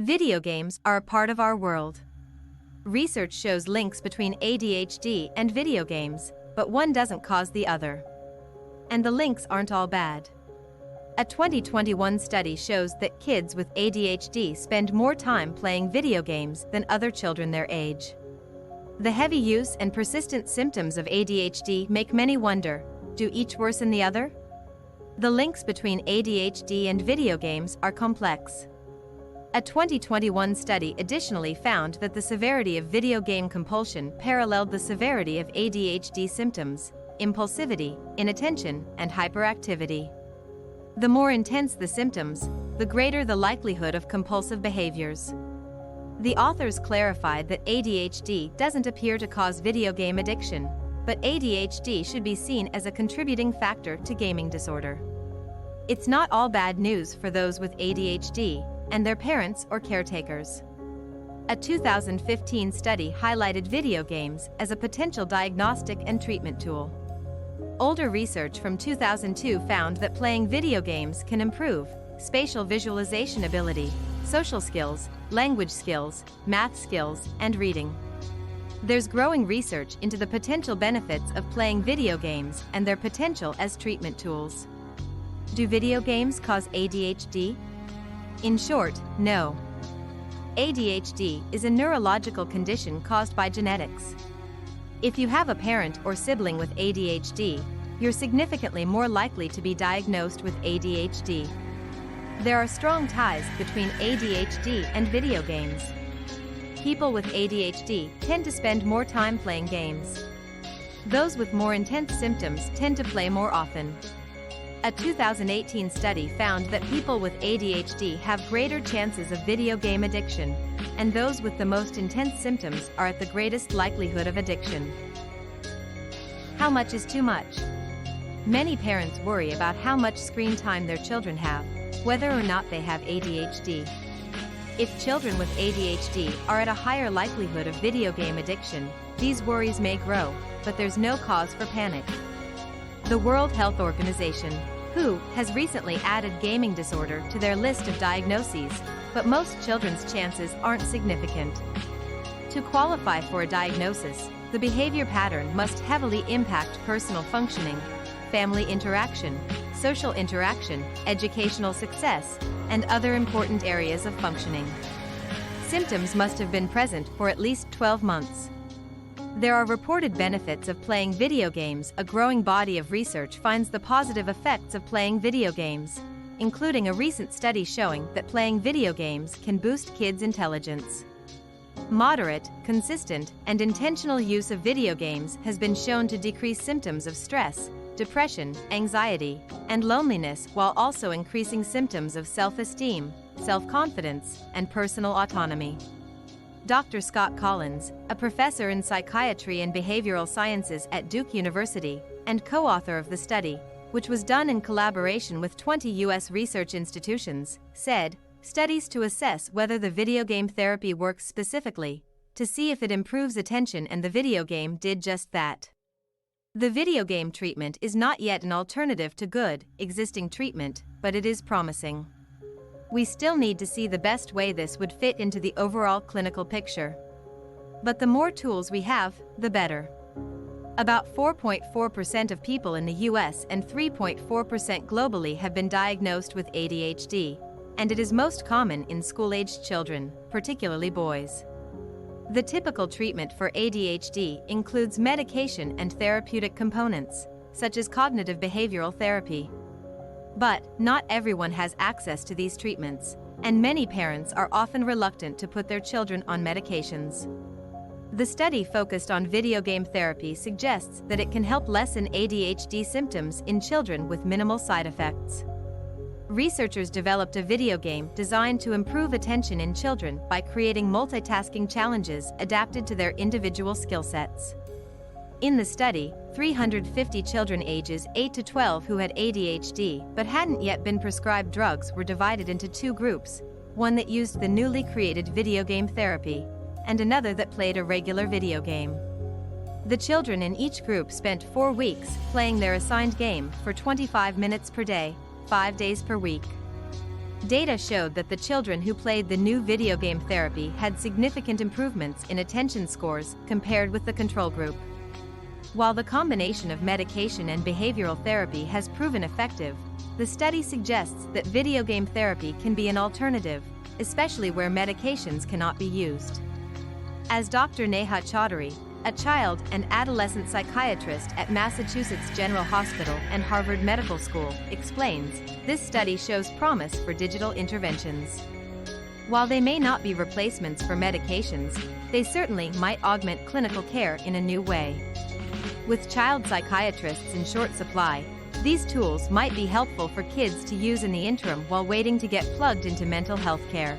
Video games are a part of our world. Research shows links between ADHD and video games, but one doesn't cause the other. And the links aren't all bad. A 2021 study shows that kids with ADHD spend more time playing video games than other children their age. The heavy use and persistent symptoms of ADHD make many wonder, do each worsen the other? The links between ADHD and video games are complex. A 2021 study additionally found that the severity of video game compulsion paralleled the severity of ADHD symptoms, impulsivity, inattention, and hyperactivity. The more intense the symptoms, the greater the likelihood of compulsive behaviors. The authors clarified that ADHD doesn't appear to cause video game addiction, but ADHD should be seen as a contributing factor to gaming disorder. It's not all bad news for those with ADHD and their parents or caretakers. A 2015 study highlighted video games as a potential diagnostic and treatment tool. Older research from 2002 found that playing video games can improve spatial visualization ability, social skills, language skills, math skills, and reading. There's growing research into the potential benefits of playing video games and their potential as treatment tools. Do video games cause ADHD? In short, no. ADHD is a neurological condition caused by genetics. If you have a parent or sibling with ADHD, you're significantly more likely to be diagnosed with ADHD. There are strong ties between ADHD and video games. People with ADHD tend to spend more time playing games. Those with more intense symptoms tend to play more often. A 2018 study found that people with ADHD have greater chances of video game addiction, and those with the most intense symptoms are at the greatest likelihood of addiction. How much is too much? Many parents worry about how much screen time their children have, whether or not they have ADHD. If children with ADHD are at a higher likelihood of video game addiction, these worries may grow, but there's no cause for panic. The World Health Organization, WHO, has recently added gaming disorder to their list of diagnoses, but most children's chances aren't significant. To qualify for a diagnosis, the behavior pattern must heavily impact personal functioning, family interaction, social interaction, educational success, and other important areas of functioning. Symptoms must have been present for at least 12 months. There are reported benefits of playing video games. A growing body of research finds the positive effects of playing video games, including a recent study showing that playing video games can boost kids' intelligence. Moderate, consistent, and intentional use of video games has been shown to decrease symptoms of stress, depression, anxiety, and loneliness while also increasing symptoms of self-esteem, self-confidence, and personal autonomy. Dr. Scott Collins, a professor in psychiatry and behavioral sciences at Duke University, and co-author of the study, which was done in collaboration with 20 U.S. research institutions, said, "Studies to assess whether the video game therapy works specifically, to see if it improves attention, and the video game did just that." The video game treatment is not yet an alternative to good, existing treatment, but it is promising. We still need to see the best way this would fit into the overall clinical picture. But the more tools we have, the better. About 4.4% of people in the US and 3.4% globally have been diagnosed with ADHD, and it is most common in school-aged children, particularly boys. The typical treatment for ADHD includes medication and therapeutic components, such as cognitive behavioral therapy. But not everyone has access to these treatments, and many parents are often reluctant to put their children on medications. The study focused on video game therapy suggests that it can help lessen ADHD symptoms in children with minimal side effects. Researchers developed a video game designed to improve attention in children by creating multitasking challenges adapted to their individual skill sets. In the study, 350 children ages 8 to 12 who had ADHD but hadn't yet been prescribed drugs were divided into two groups, one that used the newly created video game therapy, and another that played a regular video game. The children in each group spent 4 weeks playing their assigned game for 25 minutes per day, 5 days per week. Data showed that the children who played the new video game therapy had significant improvements in attention scores compared with the control group. While the combination of medication and behavioral therapy has proven effective, the study suggests that video game therapy can be an alternative, especially where medications cannot be used. As Dr. Neha Chaudhary, a child and adolescent psychiatrist at Massachusetts General Hospital and Harvard Medical School, explains, this study shows promise for digital interventions. While they may not be replacements for medications, they certainly might augment clinical care in a new way. With child psychiatrists in short supply, these tools might be helpful for kids to use in the interim while waiting to get plugged into mental health care.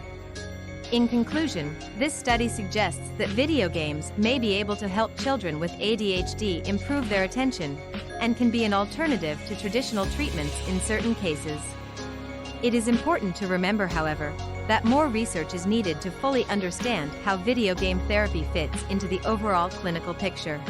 In conclusion, this study suggests that video games may be able to help children with ADHD improve their attention, and can be an alternative to traditional treatments in certain cases. It is important to remember, however, that more research is needed to fully understand how video game therapy fits into the overall clinical picture.